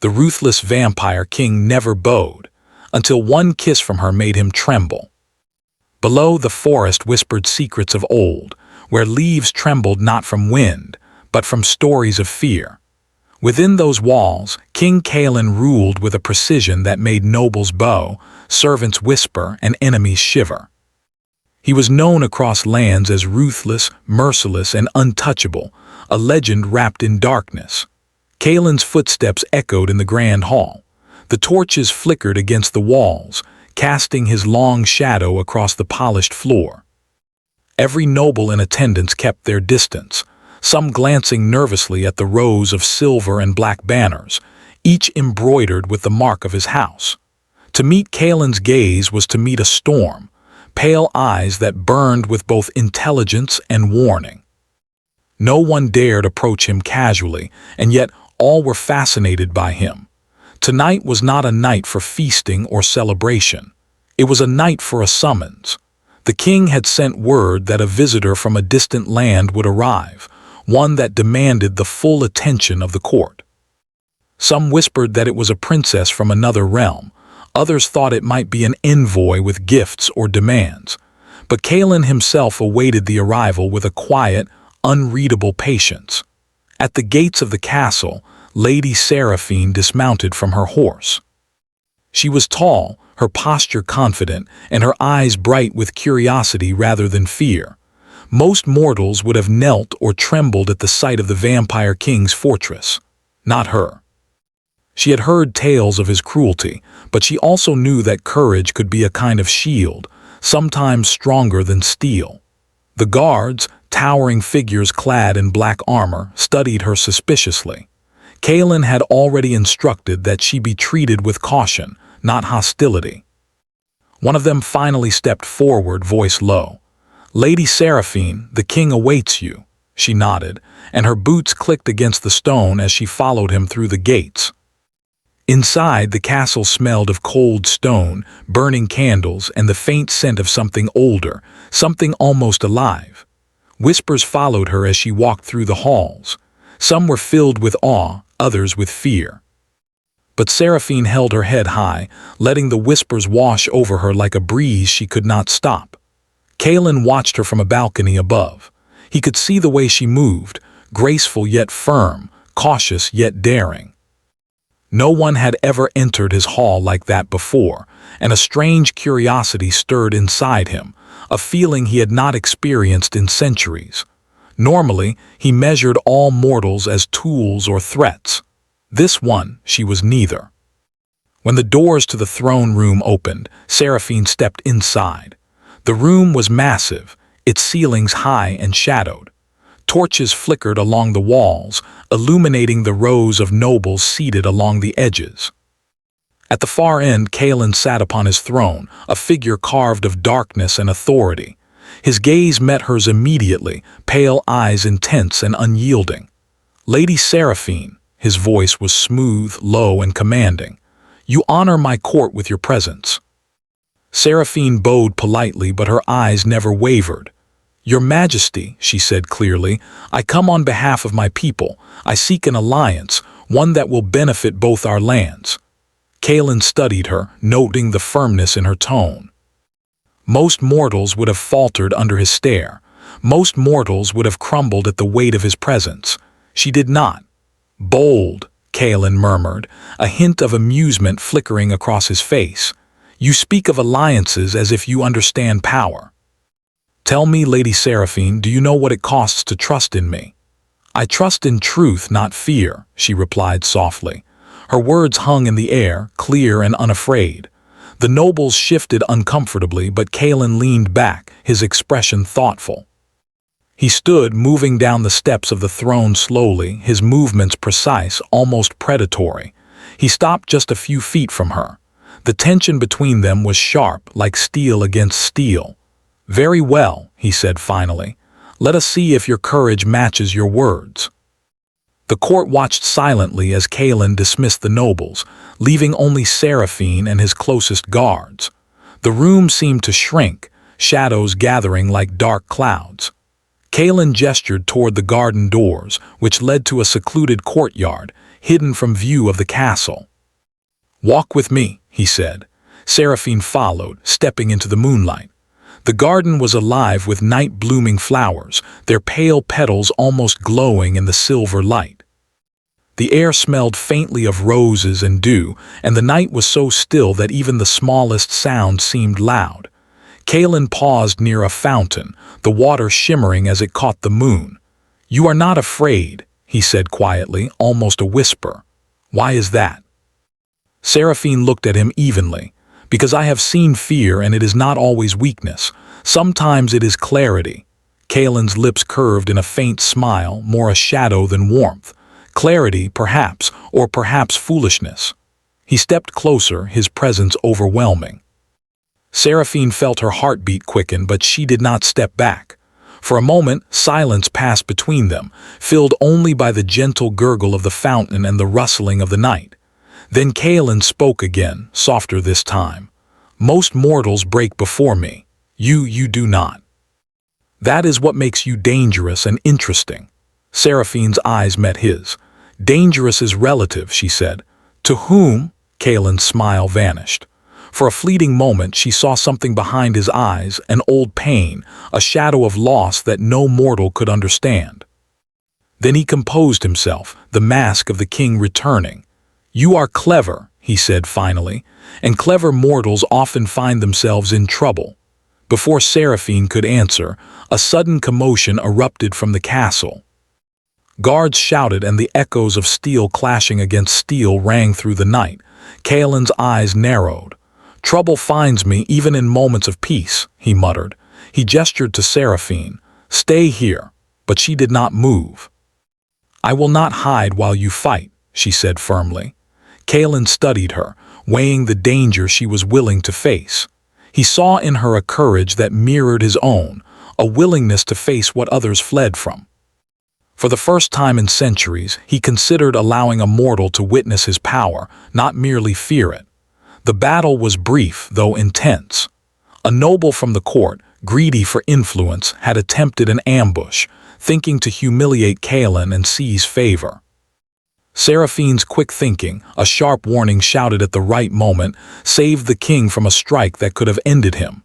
The ruthless vampire king never bowed, until one kiss from her made him tremble. Below, the forest whispered secrets of old, where leaves trembled not from wind, but from stories of fear. Within those walls, King Kaelin ruled with a precision that made nobles bow, servants whisper, and enemies shiver. He was known across lands as ruthless, merciless, and untouchable, a legend wrapped in darkness. Kaelin's footsteps echoed in the grand hall. The torches flickered against the walls, casting his long shadow across the polished floor. Every noble in attendance kept their distance, some glancing nervously at the rows of silver and black banners, each embroidered with the mark of his house. To meet Kaelin's gaze was to meet a storm, pale eyes that burned with both intelligence and warning. No one dared approach him casually, and yet all were fascinated by him. Tonight was not a night for feasting or celebration. It was a night for a summons. The king had sent word that a visitor from a distant land would arrive, one that demanded the full attention of the court. Some whispered that it was a princess from another realm. Others thought it might be an envoy with gifts or demands. But Kaelin himself awaited the arrival with a quiet, unreadable patience. At the gates of the castle, Lady Seraphine dismounted from her horse. She was tall, her posture confident, and her eyes bright with curiosity rather than fear. Most mortals would have knelt or trembled at the sight of the vampire king's fortress. Not her. She had heard tales of his cruelty, but she also knew that courage could be a kind of shield, sometimes stronger than steel. The guards, towering figures clad in black armor, studied her suspiciously. Kaelin had already instructed that she be treated with caution, not hostility. One of them finally stepped forward, voice low. "Lady Seraphine, the king awaits you." She nodded, and her boots clicked against the stone as she followed him through the gates. Inside, the castle smelled of cold stone, burning candles, and the faint scent of something older, something almost alive. Whispers followed her as she walked through the halls. Some were filled with awe, others with fear. But Seraphine held her head high, letting the whispers wash over her like a breeze she could not stop. Kaelin watched her from a balcony above. He could see the way she moved, graceful yet firm, cautious yet daring. No one had ever entered his hall like that before, and a strange curiosity stirred inside him, a feeling he had not experienced in centuries. Normally, he measured all mortals as tools or threats. This one, she was neither. When the doors to the throne room opened, Seraphine stepped inside. The room was massive, its ceilings high and shadowed. Torches flickered along the walls, illuminating the rows of nobles seated along the edges. At the far end, Kaelin sat upon his throne, a figure carved of darkness and authority. His gaze met hers immediately, pale eyes intense and unyielding. "Lady Seraphine," his voice was smooth, low, and commanding. "You honor my court with your presence." Seraphine bowed politely, but her eyes never wavered. "Your Majesty," she said clearly, "I come on behalf of my people. I seek an alliance, one that will benefit both our lands." Kaelin studied her, noting the firmness in her tone. Most mortals would have faltered under his stare. Most mortals would have crumbled at the weight of his presence. She did not. "Bold," Kaelin murmured, a hint of amusement flickering across his face. "You speak of alliances as if you understand power." "Tell me, Lady Seraphine, do you know what it costs to trust in me?" "I trust in truth, not fear," she replied softly. Her words hung in the air, clear and unafraid. The nobles shifted uncomfortably, but Kaelin leaned back, his expression thoughtful. He stood, moving down the steps of the throne slowly, his movements precise, almost predatory. He stopped just a few feet from her. The tension between them was sharp, like steel against steel. "Very well," he said finally. "Let us see if your courage matches your words." The court watched silently as Kaelin dismissed the nobles, leaving only Seraphine and his closest guards. The room seemed to shrink, shadows gathering like dark clouds. Kaelin gestured toward the garden doors, which led to a secluded courtyard, hidden from view of the castle. "Walk with me," he said. Seraphine followed, stepping into the moonlight. The garden was alive with night-blooming flowers, their pale petals almost glowing in the silver light. The air smelled faintly of roses and dew, and the night was so still that even the smallest sound seemed loud. Kaelin paused near a fountain, the water shimmering as it caught the moon. "You are not afraid," he said quietly, almost a whisper. "Why is that?" Seraphine looked at him evenly. "Because I have seen fear, and it is not always weakness. Sometimes it is clarity." Kaelin's lips curved in a faint smile, more a shadow than warmth. Clarity, perhaps, or perhaps foolishness. He stepped closer, his presence overwhelming. Seraphine felt her heartbeat quicken, but she did not step back. For a moment, silence passed between them, filled only by the gentle gurgle of the fountain and the rustling of the night. Then Kaelin spoke again, softer this time. "Most mortals break before me. You do not. That is what makes you dangerous and interesting." Seraphine's eyes met his. "Dangerous is relative," she said. "To whom?" Kaelin's smile vanished. For a fleeting moment she saw something behind his eyes, an old pain, a shadow of loss that no mortal could understand. Then he composed himself, the mask of the king returning. "You are clever," he said finally, "and clever mortals often find themselves in trouble." Before Seraphine could answer, a sudden commotion erupted from the castle. Guards shouted, and the echoes of steel clashing against steel rang through the night. Kaelin's eyes narrowed. "Trouble finds me even in moments of peace," he muttered. He gestured to Seraphine. "Stay here," but she did not move. "I will not hide while you fight," she said firmly. Kaelin studied her, weighing the danger she was willing to face. He saw in her a courage that mirrored his own, a willingness to face what others fled from. For the first time in centuries, he considered allowing a mortal to witness his power, not merely fear it. The battle was brief, though intense. A noble from the court, greedy for influence, had attempted an ambush, thinking to humiliate Kaelin and seize favor. Seraphine's quick thinking, a sharp warning shouted at the right moment, saved the king from a strike that could have ended him.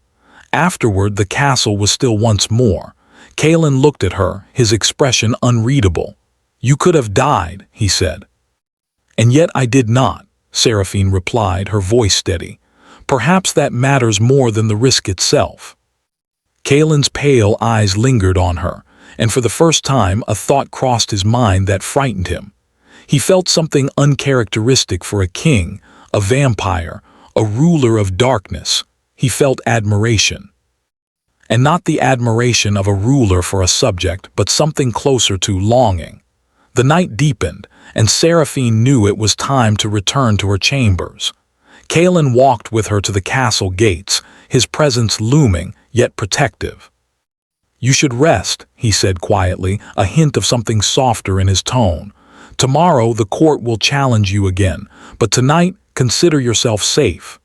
Afterward, the castle was still once more. Kaelin looked at her, his expression unreadable. "You could have died," he said. "And yet I did not," Seraphine replied, her voice steady. "Perhaps that matters more than the risk itself." Kaelin's pale eyes lingered on her, and for the first time a thought crossed his mind that frightened him. He felt something uncharacteristic for a king, a vampire, a ruler of darkness. He felt admiration. And not the admiration of a ruler for a subject, but something closer to longing. The night deepened, and Seraphine knew it was time to return to her chambers. Kaelin walked with her to the castle gates, his presence looming, yet protective. "You should rest," he said quietly, a hint of something softer in his tone. "Tomorrow the court will challenge you again, but tonight consider yourself safe."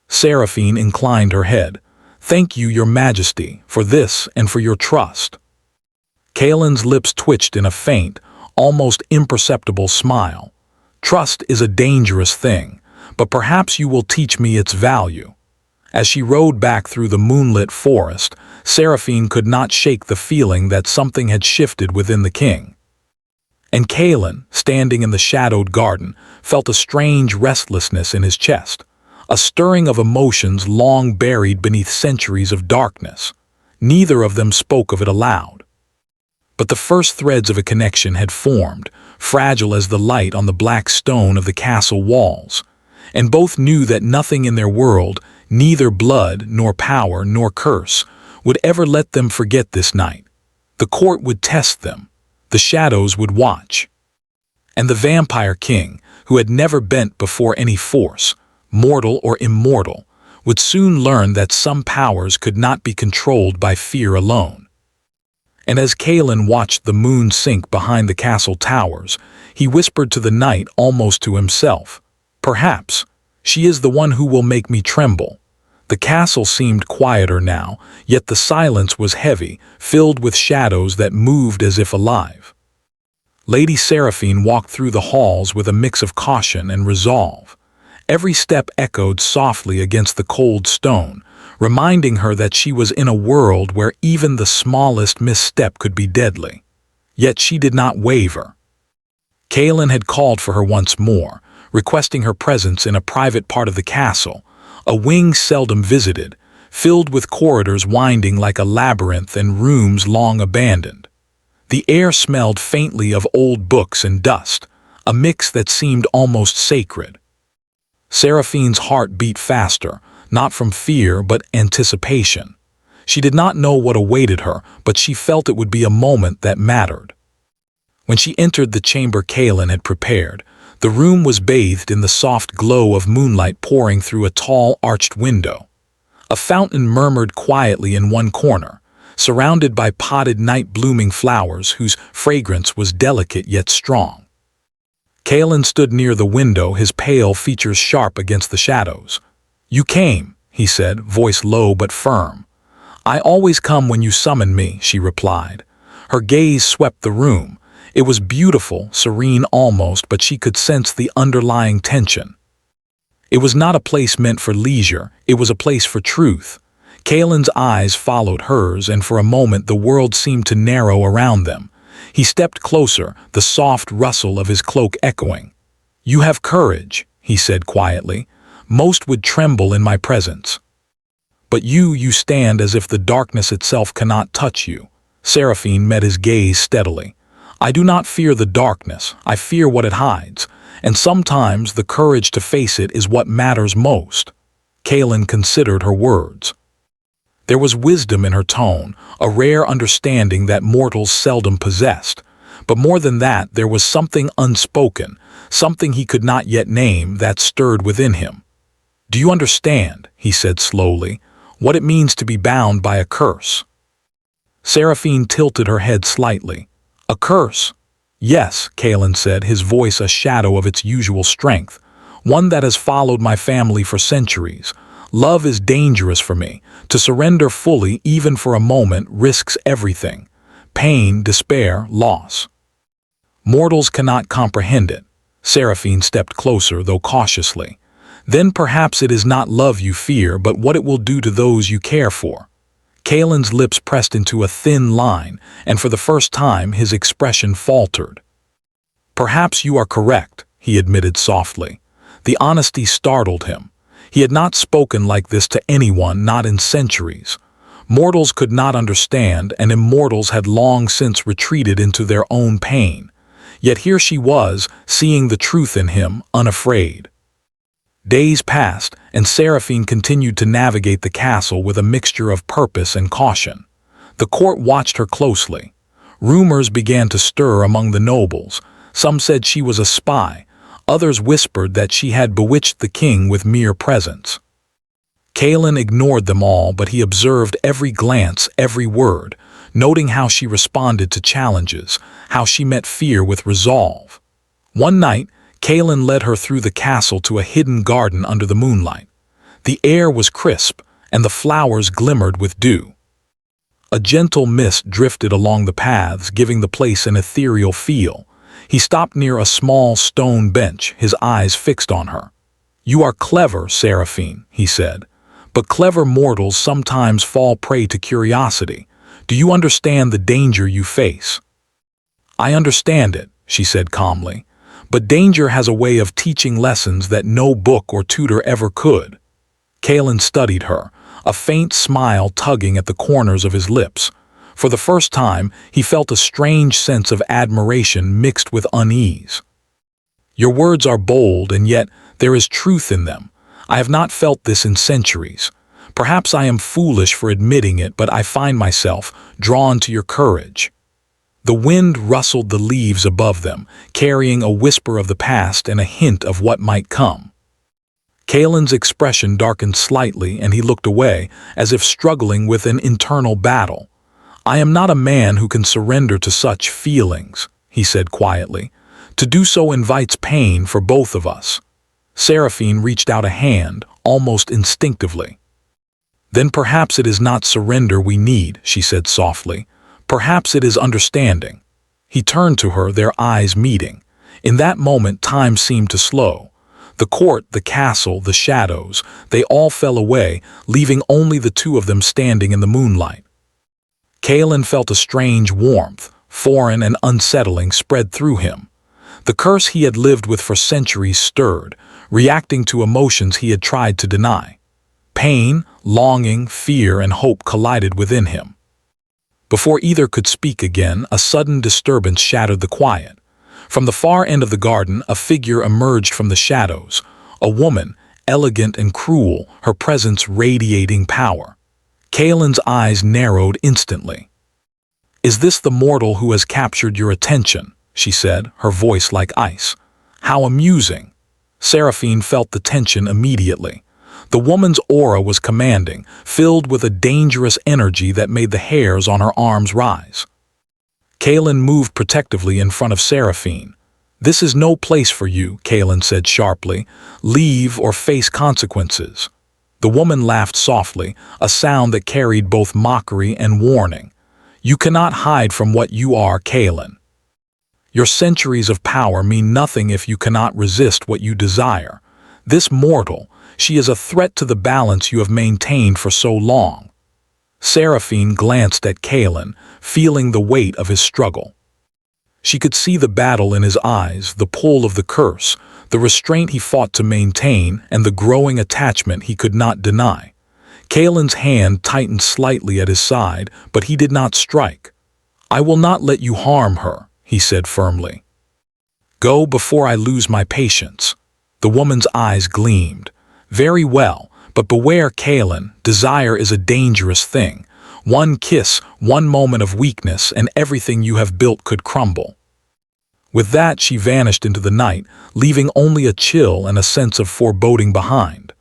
Seraphine inclined her head. "Thank you, Your Majesty, for this and for your trust." Kaelin's lips twitched in a faint, almost imperceptible smile. "Trust is a dangerous thing, but perhaps you will teach me its value." As she rode back through the moonlit forest, Seraphine could not shake the feeling that something had shifted within the king. And Kaelin, standing in the shadowed garden, felt a strange restlessness in his chest, a stirring of emotions long buried beneath centuries of darkness. Neither of them spoke of it aloud. But the first threads of a connection had formed, fragile as the light on the black stone of the castle walls, and both knew that nothing in their world, neither blood, nor power, nor curse, would ever let them forget this night. The court would test them. The shadows would watch. And the vampire king, who had never bent before any force, mortal or immortal, would soon learn that some powers could not be controlled by fear alone. And as Kaelin watched the moon sink behind the castle towers, he whispered to the night almost to himself, "Perhaps she is the one who will make me tremble." The castle seemed quieter now, yet the silence was heavy, filled with shadows that moved as if alive. Lady Seraphine walked through the halls with a mix of caution and resolve. Every step echoed softly against the cold stone, reminding her that she was in a world where even the smallest misstep could be deadly. Yet she did not waver. Kaelin had called for her once more, requesting her presence in a private part of the castle, a wing seldom visited, filled with corridors winding like a labyrinth and rooms long abandoned. The air smelled faintly of old books and dust, a mix that seemed almost sacred. Seraphine's heart beat faster, not from fear but anticipation. She did not know what awaited her, but she felt it would be a moment that mattered. When she entered the chamber Kaelin had prepared, the room was bathed in the soft glow of moonlight pouring through a tall, arched window. A fountain murmured quietly in one corner, surrounded by potted night-blooming flowers whose fragrance was delicate yet strong. Kaelin stood near the window, his pale features sharp against the shadows. "You came," he said, voice low but firm. "I always come when you summon me," she replied. Her gaze swept the room. It was beautiful, serene almost, but she could sense the underlying tension. It was not a place meant for leisure, it was a place for truth. Kaelin's eyes followed hers, and for a moment the world seemed to narrow around them. He stepped closer, the soft rustle of his cloak echoing. "You have courage," he said quietly. "Most would tremble in my presence. But you stand as if the darkness itself cannot touch you." Seraphine met his gaze steadily. "I do not fear the darkness, I fear what it hides, and sometimes the courage to face it is what matters most." Kaelin considered her words. There was wisdom in her tone, a rare understanding that mortals seldom possessed. But more than that, there was something unspoken, something he could not yet name, that stirred within him. "Do you understand," he said slowly, "what it means to be bound by a curse?" Seraphine tilted her head slightly. "A curse?" "Yes," Kaelin said, his voice a shadow of its usual strength. "One that has followed my family for centuries. Love is dangerous for me. To surrender fully, even for a moment, risks everything. Pain, despair, loss. Mortals cannot comprehend it." Seraphine stepped closer, though cautiously. "Then perhaps it is not love you fear, but what it will do to those you care for." Kaelin's lips pressed into a thin line, and for the first time his expression faltered. "Perhaps you are correct," he admitted softly. The honesty startled him. He had not spoken like this to anyone, not in centuries. Mortals could not understand, and immortals had long since retreated into their own pain. Yet here she was, seeing the truth in him, unafraid. Days passed, and Seraphine continued to navigate the castle with a mixture of purpose and caution. The court watched her closely. Rumors began to stir among the nobles. Some said she was a spy. Others whispered that she had bewitched the king with mere presence. Kaelin ignored them all, but he observed every glance, every word, noting how she responded to challenges, how she met fear with resolve. One night, Kaelin led her through the castle to a hidden garden under the moonlight. The air was crisp, and the flowers glimmered with dew. A gentle mist drifted along the paths, giving the place an ethereal feel. He stopped near a small stone bench, his eyes fixed on her. "You are clever, Seraphine," he said, "but clever mortals sometimes fall prey to curiosity. Do you understand the danger you face?" "I understand it," she said calmly, "but danger has a way of teaching lessons that no book or tutor ever could." Kaelin studied her, a faint smile tugging at the corners of his lips. For the first time, he felt a strange sense of admiration mixed with unease. "Your words are bold, and yet there is truth in them. I have not felt this in centuries. Perhaps I am foolish for admitting it, but I find myself drawn to your courage." The wind rustled the leaves above them, carrying a whisper of the past and a hint of what might come. Kaelin's expression darkened slightly, and he looked away, as if struggling with an internal battle. "I am not a man who can surrender to such feelings," he said quietly. "To do so invites pain for both of us." Seraphine reached out a hand, almost instinctively. "Then perhaps it is not surrender we need," she said softly. "Perhaps it is understanding." He turned to her, their eyes meeting. In that moment, time seemed to slow. The court, the castle, the shadows, they all fell away, leaving only the two of them standing in the moonlight. Kalen felt a strange warmth, foreign and unsettling, spread through him. The curse he had lived with for centuries stirred, reacting to emotions he had tried to deny. Pain, longing, fear, and hope collided within him. Before either could speak again, a sudden disturbance shattered the quiet. From the far end of the garden, a figure emerged from the shadows. A woman, elegant and cruel, her presence radiating power. Kalen's eyes narrowed instantly. "Is this the mortal who has captured your attention?" she said, her voice like ice. "How amusing." Seraphine felt the tension immediately. The woman's aura was commanding, filled with a dangerous energy that made the hairs on her arms rise. Kalen moved protectively in front of Seraphine. "This is no place for you," Kalen said sharply. "Leave or face consequences." The woman laughed softly, a sound that carried both mockery and warning. "You cannot hide from what you are, Kalen. Your centuries of power mean nothing if you cannot resist what you desire. This mortal, she is a threat to the balance you have maintained for so long." Seraphine glanced at Kalen, feeling the weight of his struggle. She could see the battle in his eyes, the pull of the curse, the restraint he fought to maintain, and the growing attachment he could not deny. Kalen's hand tightened slightly at his side, but he did not strike. "I will not let you harm her," he said firmly. "Go before I lose my patience." The woman's eyes gleamed. "Very well, but beware, Kalen, desire is a dangerous thing. One kiss, one moment of weakness, and everything you have built could crumble." With that, she vanished into the night, leaving only a chill and a sense of foreboding behind.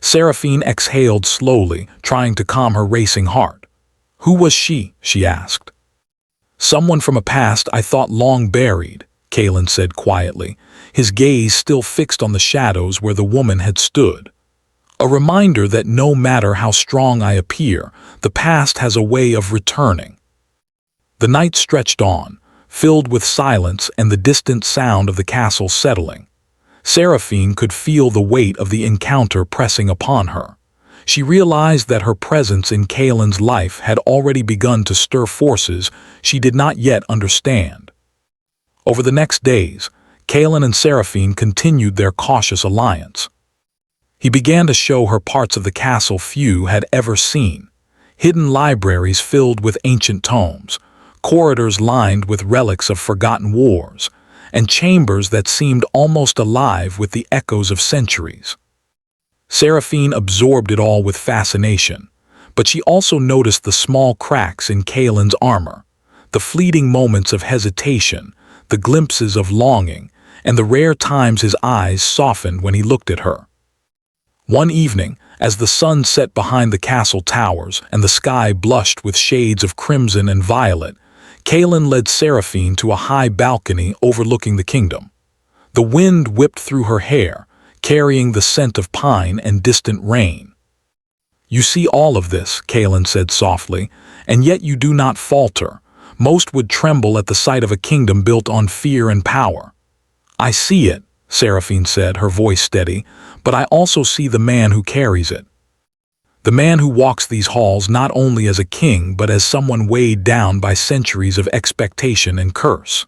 Seraphine exhaled slowly, trying to calm her racing heart. "Who was she?" she asked. "Someone from a past I thought long buried," Kalen said quietly, his gaze still fixed on the shadows where the woman had stood. "A reminder that no matter how strong I appear, the past has a way of returning." The night stretched on, filled with silence and the distant sound of the castle settling. Seraphine could feel the weight of the encounter pressing upon her. She realized that her presence in Kalen's life had already begun to stir forces she did not yet understand. Over the next days, Kalen and Seraphine continued their cautious alliance. He began to show her parts of the castle few had ever seen. Hidden libraries filled with ancient tomes, corridors lined with relics of forgotten wars, and chambers that seemed almost alive with the echoes of centuries. Seraphine absorbed it all with fascination, but she also noticed the small cracks in Kalen's armor, the fleeting moments of hesitation, the glimpses of longing, and the rare times his eyes softened when he looked at her. One evening, as the sun set behind the castle towers and the sky blushed with shades of crimson and violet, Kalen led Seraphine to a high balcony overlooking the kingdom. The wind whipped through her hair, carrying the scent of pine and distant rain. "You see all of this," Kalen said softly, "and yet you do not falter. Most would tremble at the sight of a kingdom built on fear and power." "I see it," Seraphine said, her voice steady, "but I also see the man who carries it. The man who walks these halls not only as a king but as someone weighed down by centuries of expectation and curse."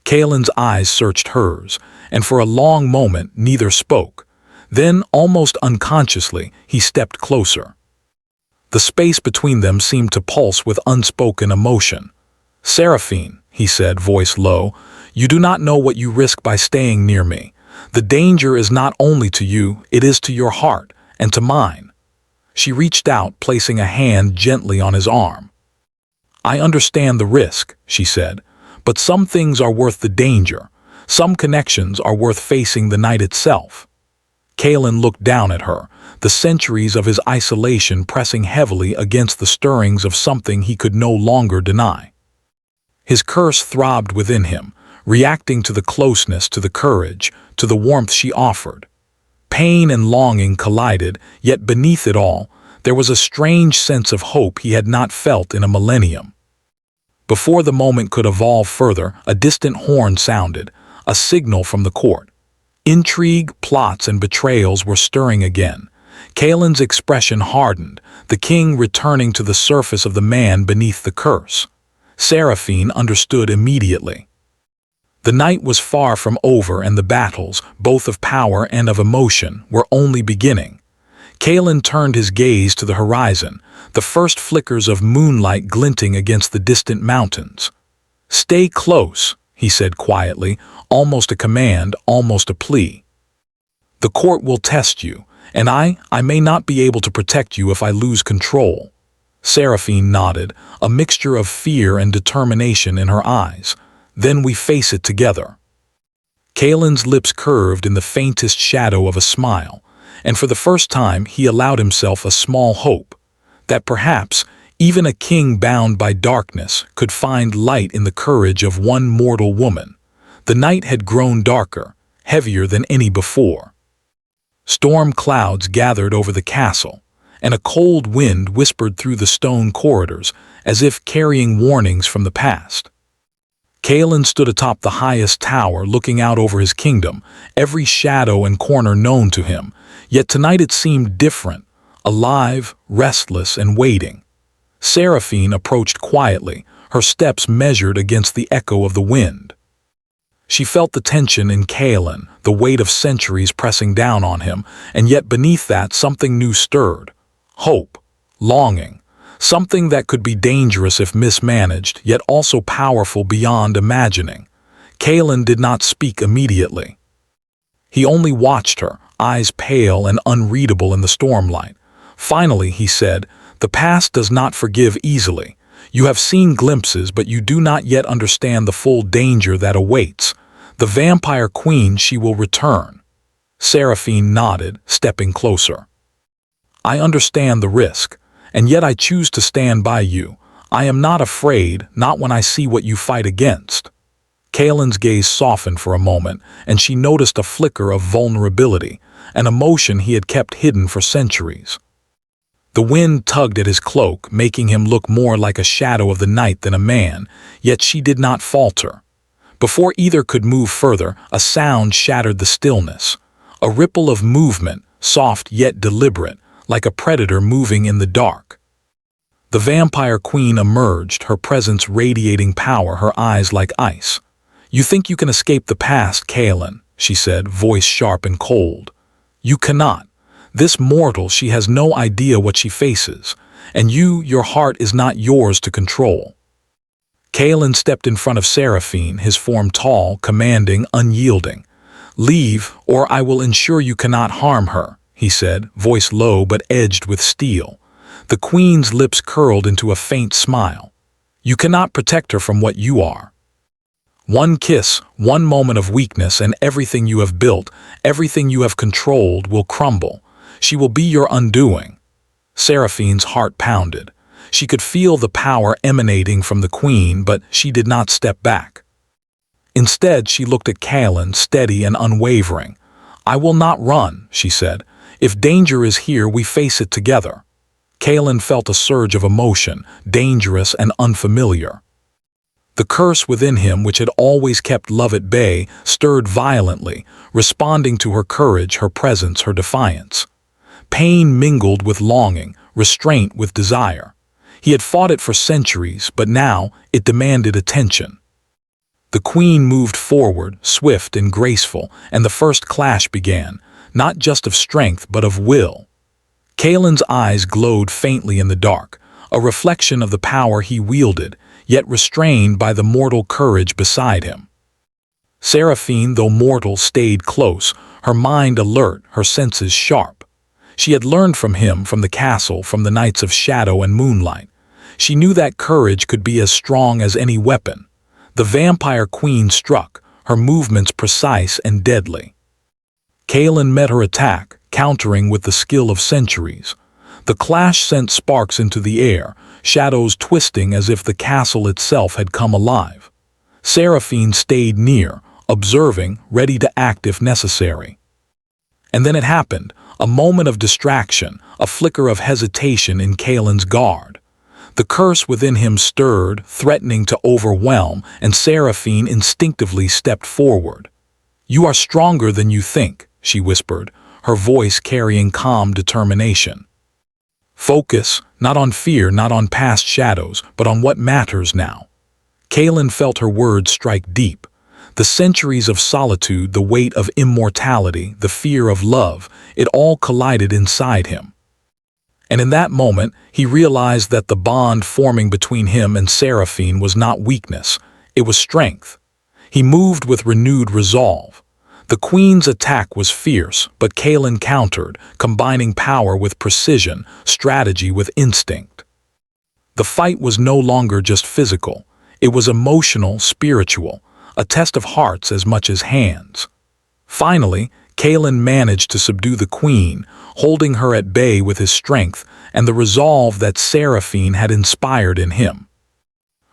Kalen's eyes searched hers, and for a long moment neither spoke. Then, almost unconsciously, he stepped closer. The space between them seemed to pulse with unspoken emotion. "Seraphine," he said, voice low, "you do not know what you risk by staying near me. The danger is not only to you, it is to your heart, and to mine." She reached out, placing a hand gently on his arm. "I understand the risk," she said, "but some things are worth the danger. Some connections are worth facing the night itself." Kalen looked down at her, the centuries of his isolation pressing heavily against the stirrings of something he could no longer deny. His curse throbbed within him, reacting to the closeness, to the courage, to the warmth she offered. Pain and longing collided, yet beneath it all, there was a strange sense of hope he had not felt in a millennium. Before the moment could evolve further, a distant horn sounded, a signal from the court. Intrigue, plots, and betrayals were stirring again. Kaelin's expression hardened, the king returning to the surface of the man beneath the curse. Seraphine understood immediately. The night was far from over, and the battles, both of power and of emotion, were only beginning. Kaelin turned his gaze to the horizon, the first flickers of moonlight glinting against the distant mountains. "Stay close," he said quietly, almost a command, almost a plea. "The court will test you, and I may not be able to protect you if I lose control." Seraphine nodded, a mixture of fear and determination in her eyes. "Then we face it together." Kaelin's lips curved in the faintest shadow of a smile, and for the first time he allowed himself a small hope, that perhaps even a king bound by darkness could find light in the courage of one mortal woman. The night had grown darker, heavier than any before. Storm clouds gathered over the castle, and a cold wind whispered through the stone corridors, as if carrying warnings from the past. Kaelin stood atop the highest tower, looking out over his kingdom, every shadow and corner known to him, yet tonight it seemed different, alive, restless, and waiting. Seraphine approached quietly, her steps measured against the echo of the wind. She felt the tension in Kaelin, the weight of centuries pressing down on him, and yet beneath that something new stirred. Hope, longing, something that could be dangerous if mismanaged, yet also powerful beyond imagining. Kaelin did not speak immediately. He only watched her, eyes pale and unreadable in the stormlight. Finally, he said, "The past does not forgive easily. You have seen glimpses, but you do not yet understand the full danger that awaits. The vampire queen, she will return." Seraphine nodded, stepping closer. "I understand the risk, and yet I choose to stand by you. I am not afraid, not when I see what you fight against." Kaelin's gaze softened for a moment, and she noticed a flicker of vulnerability, an emotion he had kept hidden for centuries. The wind tugged at his cloak, making him look more like a shadow of the night than a man, yet she did not falter. Before either could move further, a sound shattered the stillness. A ripple of movement, soft yet deliberate, like a predator moving in the dark. The vampire queen emerged, her presence radiating power, her eyes like ice. "You think you can escape the past, Kaelin," she said, voice sharp and cold. "You cannot. This mortal, she has no idea what she faces, and your heart is not yours to control." Kaelin stepped in front of Seraphine, his form tall, commanding, unyielding. "Leave, or I will ensure you cannot harm her," he said, voice low but edged with steel. The queen's lips curled into a faint smile. "You cannot protect her from what you are. One kiss, one moment of weakness, and everything you have built, everything you have controlled, will crumble. She will be your undoing." Seraphine's heart pounded. She could feel the power emanating from the queen, but she did not step back. Instead, she looked at Kaelin, steady and unwavering. "I will not run," she said. "If danger is here, we face it together." Kaelin felt a surge of emotion, dangerous and unfamiliar. The curse within him, which had always kept love at bay, stirred violently, responding to her courage, her presence, her defiance. Pain mingled with longing, restraint with desire. He had fought it for centuries, but now it demanded attention. The queen moved forward, swift and graceful, and the first clash began, not just of strength but of will. Kaelin's eyes glowed faintly in the dark, a reflection of the power he wielded, yet restrained by the mortal courage beside him. Seraphine, though mortal, stayed close, her mind alert, her senses sharp. She had learned from him, from the castle, from the nights of shadow and moonlight. She knew that courage could be as strong as any weapon. The vampire queen struck, her movements precise and deadly. Kaelin met her attack, countering with the skill of centuries. The clash sent sparks into the air, shadows twisting as if the castle itself had come alive. Seraphine stayed near, observing, ready to act if necessary. And then it happened, a moment of distraction, a flicker of hesitation in Kaelin's guard. The curse within him stirred, threatening to overwhelm, and Seraphine instinctively stepped forward. "You are stronger than you think," she whispered, her voice carrying calm determination. "Focus, not on fear, not on past shadows, but on what matters now." Kaelin felt her words strike deep. The centuries of solitude, the weight of immortality, the fear of love, it all collided inside him. And in that moment, he realized that the bond forming between him and Seraphine was not weakness, it was strength. He moved with renewed resolve. The Queen's attack was fierce, but Kaelin countered, combining power with precision, strategy with instinct. The fight was no longer just physical, it was emotional, spiritual, a test of hearts as much as hands. Finally, Kaelin managed to subdue the Queen, holding her at bay with his strength and the resolve that Seraphine had inspired in him.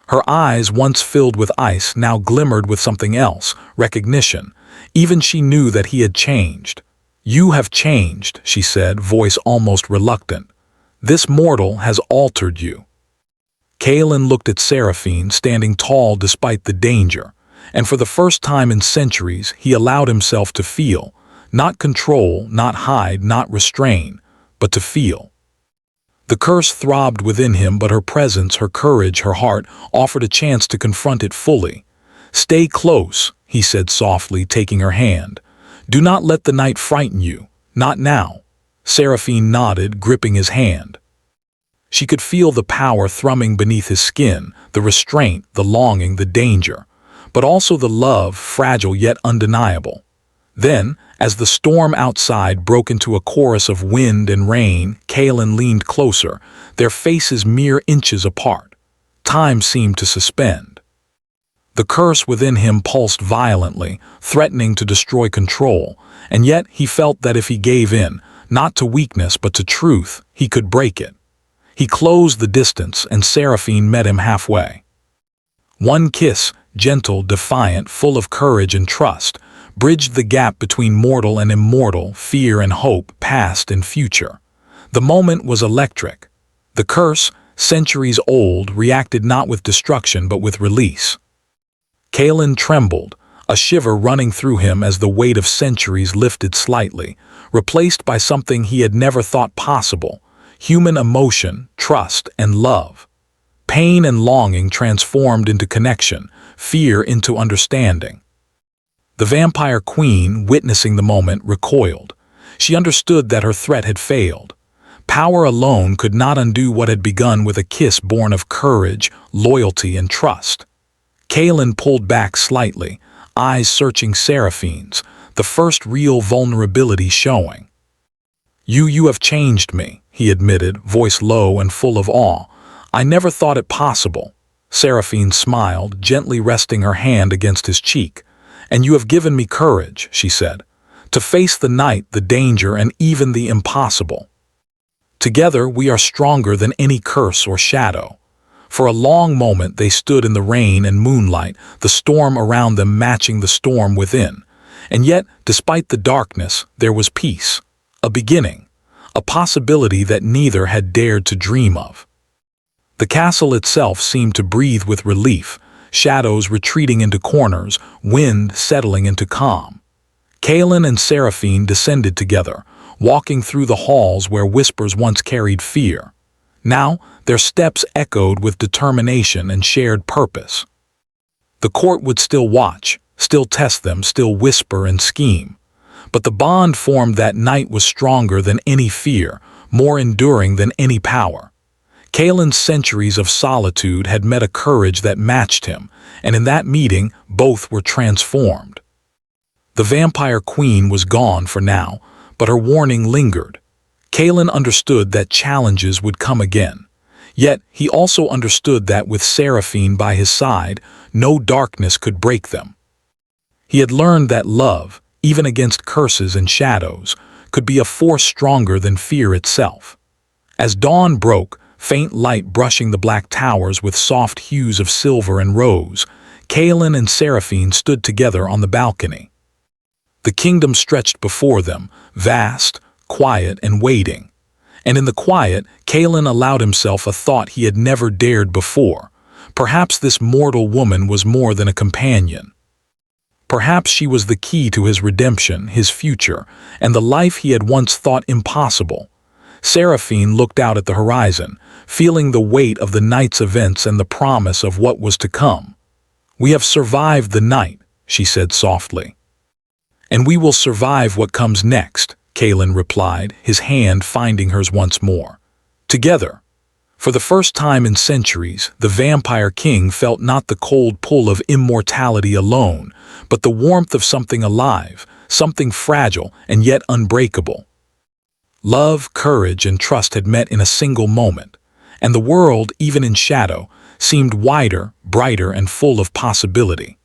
Her eyes, once filled with ice, now glimmered with something else, recognition. Even she knew that he had changed. "You have changed," she said, voice almost reluctant. "This mortal has altered you." Kaelin looked at Seraphine, standing tall despite the danger, and for the first time in centuries he allowed himself to feel, not control, not hide, not restrain, but to feel. The curse throbbed within him, but her presence, her courage, her heart offered a chance to confront it fully. "Stay close," he said softly, taking her hand. "Do not let the night frighten you. Not now." Seraphine nodded, gripping his hand. She could feel the power thrumming beneath his skin, the restraint, the longing, the danger, but also the love, fragile yet undeniable. Then, as the storm outside broke into a chorus of wind and rain, Kaelin leaned closer, their faces mere inches apart. Time seemed to suspend. The curse within him pulsed violently, threatening to destroy control, and yet he felt that if he gave in, not to weakness but to truth, he could break it. He closed the distance, and Seraphine met him halfway. One kiss, gentle, defiant, full of courage and trust, bridged the gap between mortal and immortal, fear and hope, past and future. The moment was electric. The curse, centuries old, reacted not with destruction but with release. Kaelin trembled, a shiver running through him as the weight of centuries lifted slightly, replaced by something he had never thought possible: human emotion, trust, and love. Pain and longing transformed into connection, fear into understanding. The Vampire Queen, witnessing the moment, recoiled. She understood that her threat had failed. Power alone could not undo what had begun with a kiss born of courage, loyalty, and trust. Kaelin pulled back slightly, eyes searching Seraphine's, the first real vulnerability showing. You have changed me," he admitted, voice low and full of awe. "I never thought it possible." Seraphine smiled, gently resting her hand against his cheek. "And you have given me courage," she said, "to face the night, the danger, and even the impossible. Together we are stronger than any curse or shadow." For a long moment they stood in the rain and moonlight, the storm around them matching the storm within. And yet, despite the darkness, there was peace. A beginning. A possibility that neither had dared to dream of. The castle itself seemed to breathe with relief, shadows retreating into corners, wind settling into calm. Kaelin and Seraphine descended together, walking through the halls where whispers once carried fear. Now, their steps echoed with determination and shared purpose. The court would still watch, still test them, still whisper and scheme. But the bond formed that night was stronger than any fear, more enduring than any power. Kaelin's centuries of solitude had met a courage that matched him, and in that meeting, both were transformed. The Vampire Queen was gone for now, but her warning lingered. Kaelin understood that challenges would come again. Yet he also understood that with Seraphine by his side, no darkness could break them. He had learned that love, even against curses and shadows, could be a force stronger than fear itself. As dawn broke, faint light brushing the black towers with soft hues of silver and rose, Kaelin and Seraphine stood together on the balcony. The kingdom stretched before them, vast, quiet, and waiting. And in the quiet, Kalen allowed himself a thought he had never dared before. Perhaps this mortal woman was more than a companion. Perhaps she was the key to his redemption, his future, and the life he had once thought impossible. Seraphine looked out at the horizon, feeling the weight of the night's events and the promise of what was to come. "We have survived the night," she said softly. "And we will survive what comes next," Kalen replied, his hand finding hers once more. Together. For the first time in centuries, the Vampire King felt not the cold pull of immortality alone, but the warmth of something alive, something fragile and yet unbreakable. Love, courage, and trust had met in a single moment, and the world, even in shadow, seemed wider, brighter, and full of possibility.